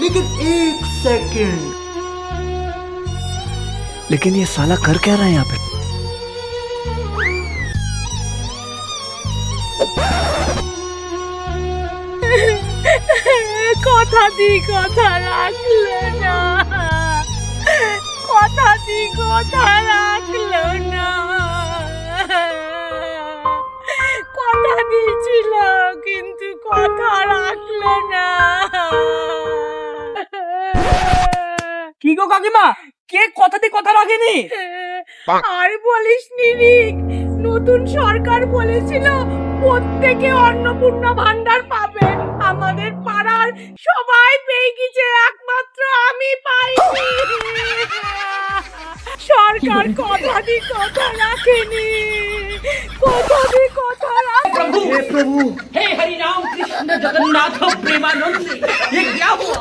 लेकिन 1 सेकंड। लेकिन ये साला कर क्या रहा है यहाँ पे? কথা দি কথা রাখলো না, কথা দি কথা রাখলো না, কথা দিয়েছিল কিন্তু কথা রাখলো না। কি গো কাকিমা, কে কথা দিয়ে কথা রাখেনি? আর বলিস নি রিক, নতুন সরকার বলেছিল প্রত্যেকে অন্নপূর্ণা ভান্ডার পাবে। আমাদের পাড়ার সবাই পেয়ে গেছে, একমাত্র আমি পাইনি। সরকার কথা দিয়ে কথা রাখেনি, কথা দিয়ে কথা রাখেনি। हे प्रभु, हे हरि राम कृष्ण जगन्नाथ प्रेमानंद, ये क्या हुआ?